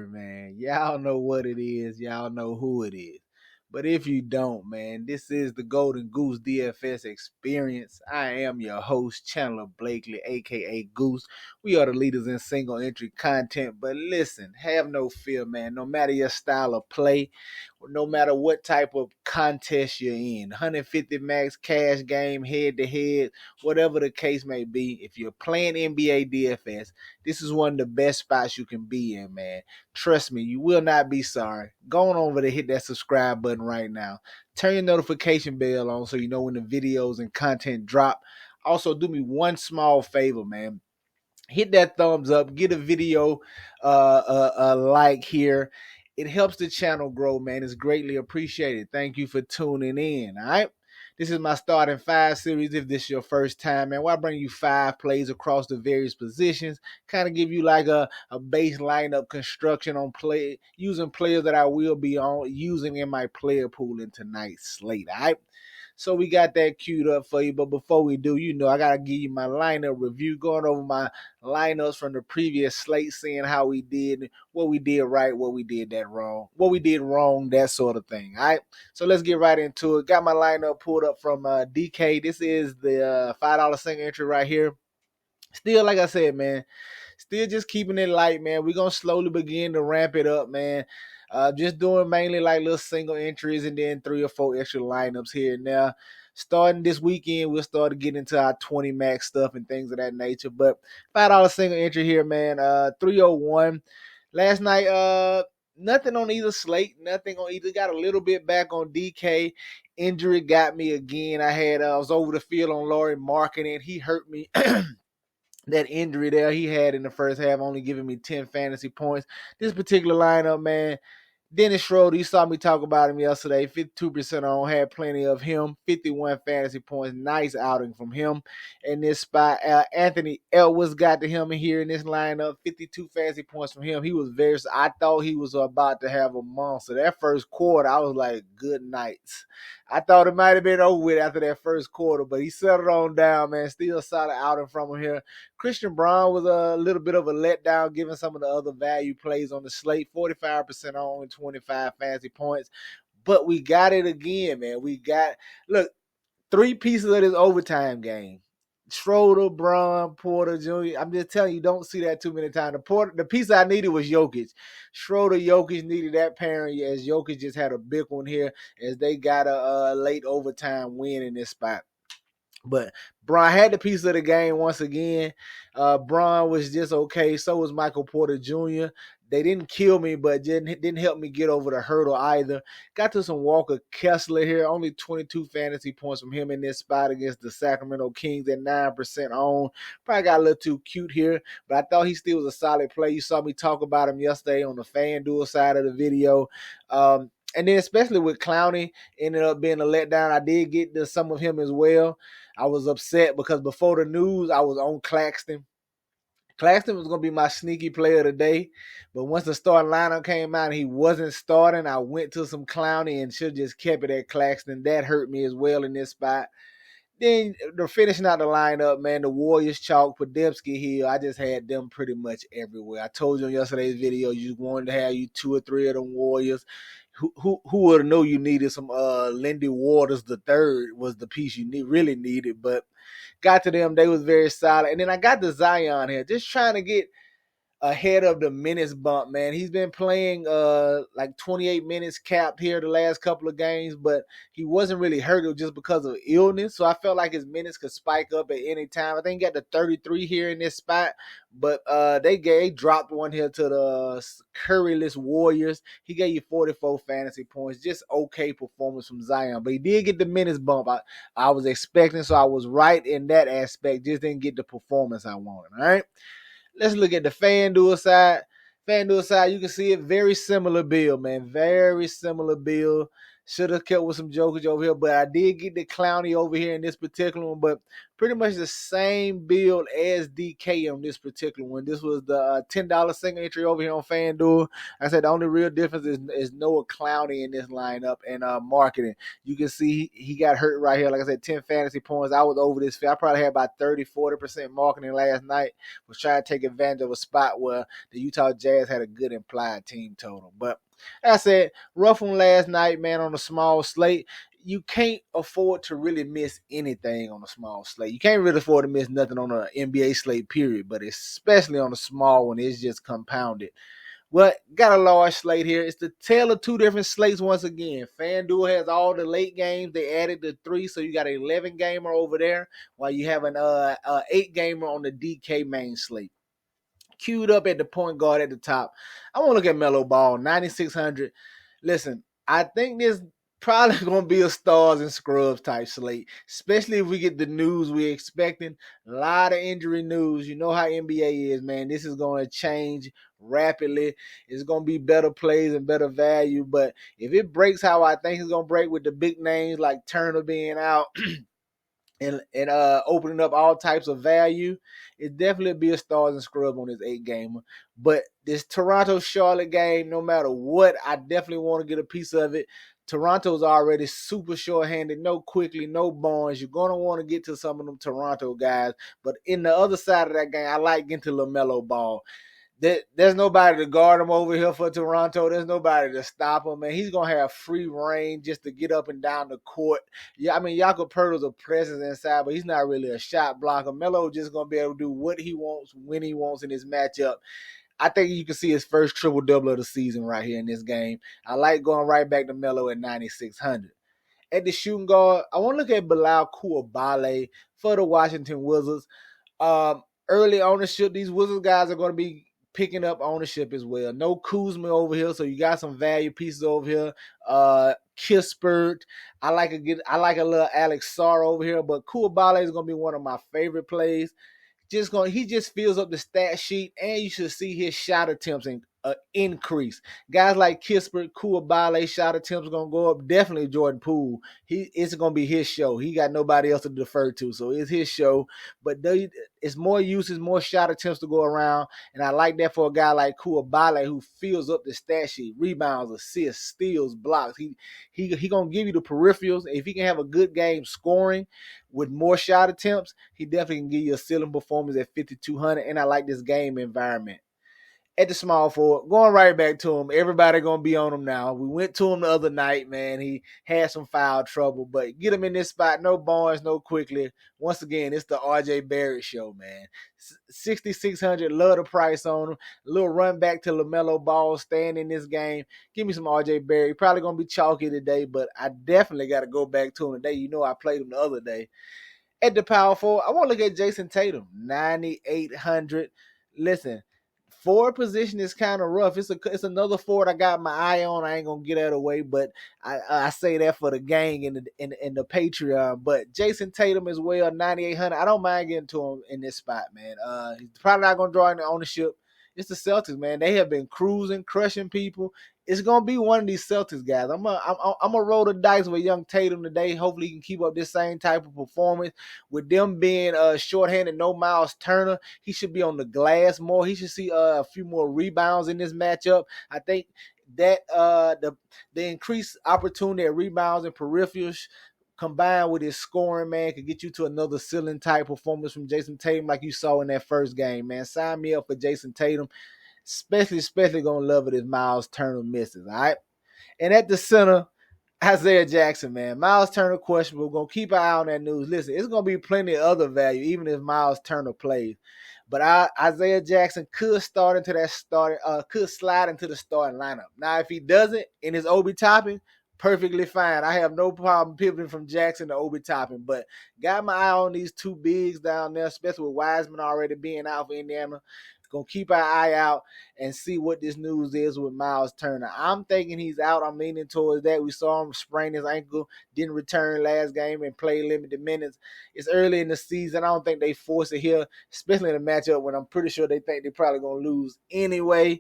different, man. Y'all know what it is. Y'all know who it is. But if you don't, man, this is the Golden Goose DFS experience. I am your host, Chandler Blakely, aka Goose. We are the leaders in single entry content. But listen, have no fear, man. No matter your style of play, no matter what type of contest you're in, 150 max cash game, head to head, whatever the case may be, if you're playing NBA DFS, this is one of the best spots you can be in, man. Trust me, you will not be sorry. Go on over to hit that subscribe button right now. Turn your notification bell on so you know when the videos and content drop. Also, do me one small favor, man. Hit that thumbs up. Get a video a like here. It helps the channel grow, man. It's greatly appreciated. Thank you for tuning in, all right? This is my starting five series. If this is your first time, man, where I bring you 5 plays across the various positions, kind of give you like a base lineup construction on play using players that I will be on using in my player pool in tonight's slate. All right. So we got that queued up for you. But before we do, I gotta give you my lineup review, going over my lineups from the previous slate, seeing how we did, what we did right, what we did wrong, that sort of thing. All right. So let's get right into it. Got my lineup pulled up from DK. This is the $5 single entry right here. Still, like I said, man, still just keeping it light, man. We're going to slowly begin to ramp it up, man. Just doing mainly like little single entries and then 3 or 4 extra lineups here and there. Starting this weekend, we'll start to get into our 20 max stuff and things of that nature. But $5 single entry here, man. 301. Last night, nothing on either slate. Nothing on either. Got a little bit back on DK. Injury got me again. I was over the field on Laurie Marketing. He hurt me. That injury there he had in the first half, only giving me 10 fantasy points. This particular lineup, man, Dennis Schroeder, you saw me talk about him yesterday, 52% on, had plenty of him, 51 fantasy points, nice outing from him in this spot. Anthony Edwards got to him here in this lineup, 52 fantasy points from him. I thought he was about to have a monster. That first quarter, I was like, good nights. I thought it might have been over with after that first quarter, but he settled on down, man. Still a solid outing from him here. Christian Braun was a little bit of a letdown, given some of the other value plays on the slate. 45% on, 25 fantasy points. But we got it again, man. Look, 3 pieces of this overtime game. Schroeder, Braun, Porter Jr. I'm just telling you, don't see that too many times. The piece I needed was Jokic. Schroeder, Jokic needed that pairing as Jokic just had a big one here as they got a late overtime win in this spot. But Braun had the piece of the game once again. Braun was just okay. So was Michael Porter Jr. They didn't kill me, but didn't help me get over the hurdle either. Got to some Walker Kessler here. Only 22 fantasy points from him in this spot against the Sacramento Kings at 9% on. Probably got a little too cute here, but I thought he still was a solid play. You saw me talk about him yesterday on the FanDuel side of the video. And then especially with Clowney, ended up being a letdown. I did get to some of him as well. I was upset because before the news, I was on Claxton. Claxton was going to be my sneaky player today, but once the starting lineup came out and he wasn't starting, I went to some Clowney and should have just kept it at Claxton. That hurt me as well in this spot. Then they're finishing out the lineup, man. The Warriors, Chalk, Podemski, Hill. I just had them pretty much everywhere. I told you in yesterday's video, you wanted to have you 2 or 3 of them Warriors. Who would have known you needed some Lindy Waters the third was the piece you really needed, but got to them. They was very solid. And then I got the Zion here, just trying to get ahead of the minutes bump, man. He's been playing like 28 minutes capped here the last couple of games, but he wasn't really hurt just because of illness. So I felt like his minutes could spike up at any time. I think he got the 33 here in this spot, but they dropped one here to the Curryless Warriors. He gave you 44 fantasy points. Just okay performance from Zion, but he did get the minutes bump I was expecting, so I was right in that aspect. Just didn't get the performance I wanted. All right. Let's look at the FanDuel side. FanDuel side, you can see it. Very similar build, man. Very similar build. Should have kept with some jokers over here, but I did get the Clowney over here in this particular one. But pretty much the same build as DK on this particular one. This was the $10 single entry over here on FanDuel. Like I said the only real difference is Noah Clowney in this lineup and marketing. You can see he got hurt right here. Like I said, 10 fantasy points. I was over this field. I probably had about 30-40% marketing last night. Was trying to take advantage of a spot where the Utah Jazz had a good implied team total. But like I said, rough one last night, man, on a small slate. You can't afford to really miss anything on a small slate. You can't really afford to miss nothing on an NBA slate, period. But especially on a small one, it's just compounded. But got a large slate here. It's the tale of two different slates once again. FanDuel has all the late games. They added the 3, so you got an 11 gamer over there, while you have an 8 gamer on the DK main slate. Queued up at the point guard at the top. I want to look at Melo Ball, 9,600. Listen, I think this probably going to be a stars and scrubs type slate, especially if we get the news we're expecting. A lot of injury news. You know how NBA is, man. This is going to change rapidly. It's going to be better plays and better value. But if it breaks how I think it's going to break with the big names like Turner being out, and opening up all types of value, it definitely be a stars and scrub on this 8 gamer. But this Toronto Charlotte game, no matter what, I definitely want to get a piece of it. Toronto's already super short-handed, no Quickly, no Barnes. You're going to want to get to some of them Toronto guys. But in the other side of that game, I like getting to LaMelo Ball. There's nobody to guard him over here for Toronto. There's nobody to stop him, man. He's going to have free reign just to get up and down the court. Yeah, I mean, Jakob Poeltl's a presence inside, but he's not really a shot blocker. Melo just going to be able to do what he wants, when he wants in this matchup. I think you can see his first triple-double of the season right here in this game. I like going right back to Melo at 9,600. At the shooting guard, I want to look at Bilal Coulibaly for the Washington Wizards. Early ownership, these Wizards guys are going to be picking up ownership as well. No Kuzma over here, so you got some value pieces over here. Kispert, I like a little Alex Sarr over here, but Coulibaly is going to be one of my favorite plays. He just fills up the stat sheet, and you should see his shot attempts increase. Guys like Kispert, Coulibaly, shot attempts going to go up. Definitely Jordan Poole. It's going to be his show. He got nobody else to defer to, so it's his show. But it's more uses, more shot attempts to go around, and I like that for a guy like Coulibaly who fills up the stat sheet, rebounds, assists, steals, blocks. He going to give you the peripherals. If he can have a good game scoring with more shot attempts, he definitely can give you a ceiling performance at 5,200, and I like this game environment. At the small forward, going right back to him. Everybody going to be on him now. We went to him the other night, man. He had some foul trouble, but get him in this spot. No Barnes, no Quickly. Once again, it's the RJ Barrett show, man. 6,600, love the price on him. A little run back to LaMelo Ball, staying in this game. Give me some RJ Barrett. He's probably going to be chalky today, but I definitely got to go back to him today. You know I played him the other day. At the power forward, I want to look at Jason Tatum, 9,800. Listen, forward position is kind of rough. It's another forward I got my eye on. I ain't gonna get out of the way, but I say that for the gang in the Patreon. But Jason Tatum as well, 9,800. I don't mind getting to him in this spot, man. He's probably not gonna draw any ownership. It's the Celtics, man. They have been cruising, crushing people. It's gonna be one of these Celtics guys. I'm gonna roll the dice with young Tatum today. Hopefully, he can keep up this same type of performance. With them being shorthanded, no Miles Turner, he should be on the glass more. He should see a few more rebounds in this matchup. I think that the increased opportunity at rebounds and peripherals, combined with his scoring, man, could get you to another ceiling type performance from Jason Tatum like you saw in that first game, man. Sign me up for Jason Tatum. Especially gonna love it if Miles Turner misses, all right? And at the center, Isaiah Jackson, man. Miles Turner questionable. We're gonna keep an eye on that news. Listen, it's gonna be plenty of other value, even if Miles Turner plays. But Isaiah Jackson could slide into the starting lineup. Now, if he doesn't in his Obi Toppin, perfectly fine. I have no problem pivoting from Jackson to Obi Toppin. But got my eye on these two bigs down there, especially with Wiseman already being out for Indiana. Gonna keep our eye out and see what this news is with Miles Turner. I'm thinking he's out. I'm leaning towards that. We saw him sprain his ankle, didn't return last game and play limited minutes. It's early in the season. I don't think they force it here, especially in a matchup when I'm pretty sure they think they're probably gonna lose anyway.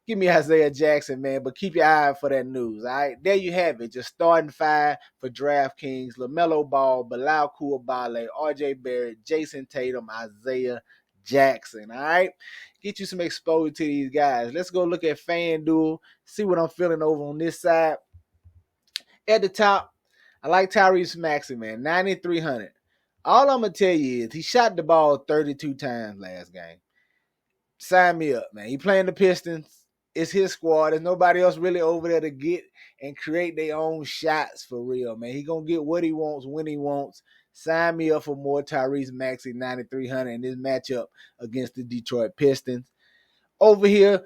Give me Isaiah Jackson, man, but keep your eye out for that news. All right, there you have it. Just starting five for DraftKings: LaMelo Ball, Bilal Coulibaly, R.J. Barrett, Jason Tatum, Isaiah Jackson. All right, get you some exposure to these guys. Let's go look at FanDuel. See what I'm feeling over on this side. At the top, I like Tyrese Maxey, man, 9,300. All I'm gonna tell you is he shot the ball 32 times last game. Sign me up, man. He playing the Pistons. It's his squad. There's nobody else really over there to get and create their own shots for real, man. He gonna get what he wants when he wants. Sign me up for more Tyrese Maxey 9,300 in this matchup against the Detroit Pistons. Over here,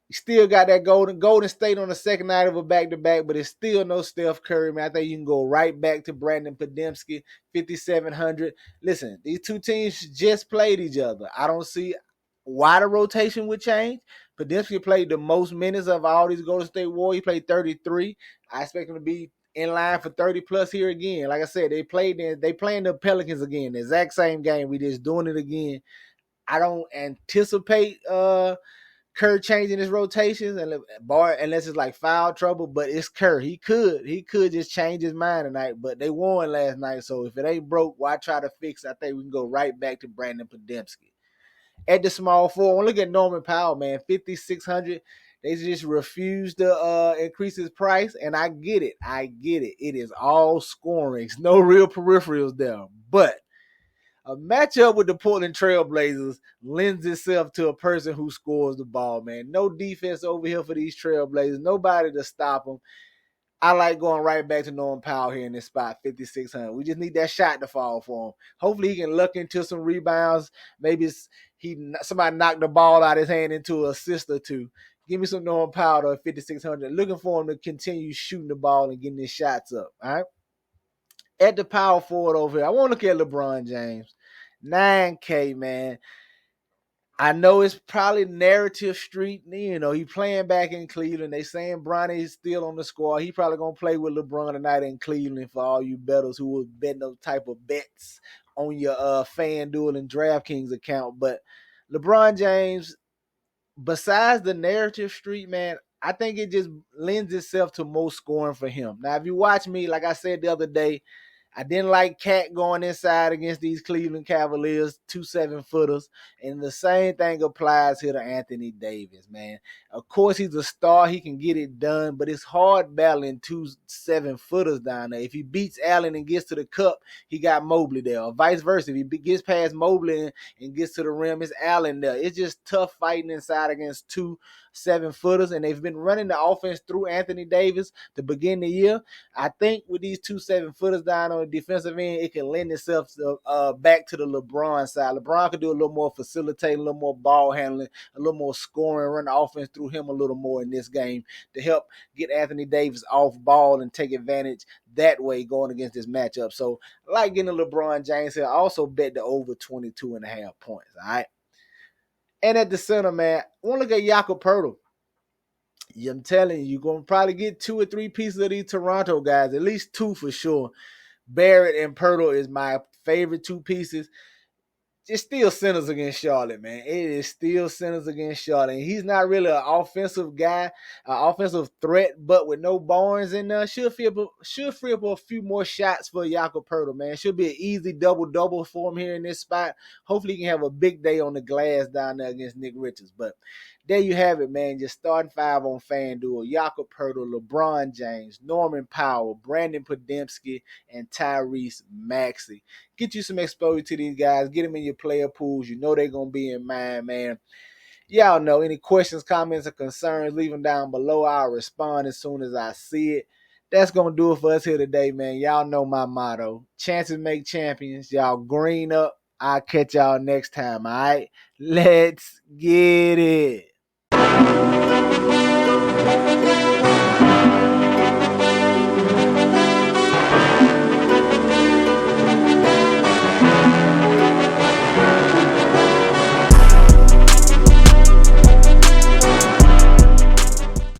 you still got that Golden State on the second night of a back-to-back, but it's still no Steph Curry, man. I think you can go right back to Brandon Podemski, 5,700. Listen, these two teams just played each other. I don't see why the rotation would change. Podemski played the most minutes of all these Golden State Warriors. He played 33. I expect him to be in line for 30 plus here again. Like I said, they playing the Pelicans again, the exact same game. We just doing it again. I don't anticipate Kerr changing his rotations unless it's like foul trouble, but it's Kerr. He could just change his mind tonight, but they won last night, so if it ain't broke, why try to fix it? I think we can go right back to Brandon Podemski. At the small forward, look at Norman Powell, man, 5,600. They just refuse to increase his price, and I get it. It is all scoring. No real peripherals there, but a matchup with the Portland Trailblazers lends itself to a person who scores the ball, man. No defense over here for these Trailblazers. Nobody to stop them. I like going right back to Norman Powell here in this spot, 5,600. We just need that shot to fall for him. Hopefully he can luck into some rebounds. Maybe somebody knocked the ball out of his hand into an assist or two. Give me some Norman Powell at 5,600. Looking for him to continue shooting the ball and getting his shots up, all right? At the power forward over here, I want to look at LeBron James. 9K, man. I know it's probably narrative street. You know, he playing back in Cleveland. They saying Bronny's still on the squad. He probably going to play with LeBron tonight in Cleveland for all you bettors who will bet those type of bets on your FanDuel and DraftKings account. But LeBron James, besides the narrative street, man, I think it just lends itself to more scoring for him. Now, if you watch me, like I said the other day, I didn't like Cat going inside against these Cleveland Cavaliers, 2 7-footers. And the same thing applies here to Anthony Davis, man. Of course, he's a star. He can get it done, but it's hard battling 2 7-footers down there. If he beats Allen and gets to the cup, he got Mobley there. Or vice versa. If he gets past Mobley and gets to the rim, it's Allen there. It's just tough fighting inside against 2 7-footers, and they've been running the offense through Anthony Davis to begin the year. I think with these 2 7-footers down on the defensive end, it can lend itself back to the LeBron side. LeBron could do a little more facilitating, a little more ball handling, a little more scoring, run the offense through him a little more in this game to help get Anthony Davis off ball and take advantage that way going against this matchup. So I like getting a LeBron James here. I also bet the over 22.5 points, all right? And at the center, man, I want to look at Jakob Poeltl. I'm telling you, you're going to probably get 2 or 3 pieces of these Toronto guys, at least 2 for sure. Barrett and Poeltl is my favorite 2 pieces. It's still centers against Charlotte, man. It is still centers against Charlotte. And he's not really an offensive guy, an offensive threat, but with no Barnes in there, should free up a few more shots for Jakob Poeltl, man. Should be an easy double-double for him here in this spot. Hopefully he can have a big day on the glass down there against Nick Richards. But there you have it, man. Just starting 5 on FanDuel. Jakob Poeltl, LeBron James, Norman Powell, Brandon Podemski, and Tyrese Maxey. Get you some exposure to these guys. Get them in your player pools. You know they're going to be in mine, man. Y'all know any questions, comments, or concerns, leave them down below. I'll respond as soon as I see it. That's going to do it for us here today, man. Y'all know my motto. Chances make champions. Y'all green up. I'll catch y'all next time, all right? Let's get it.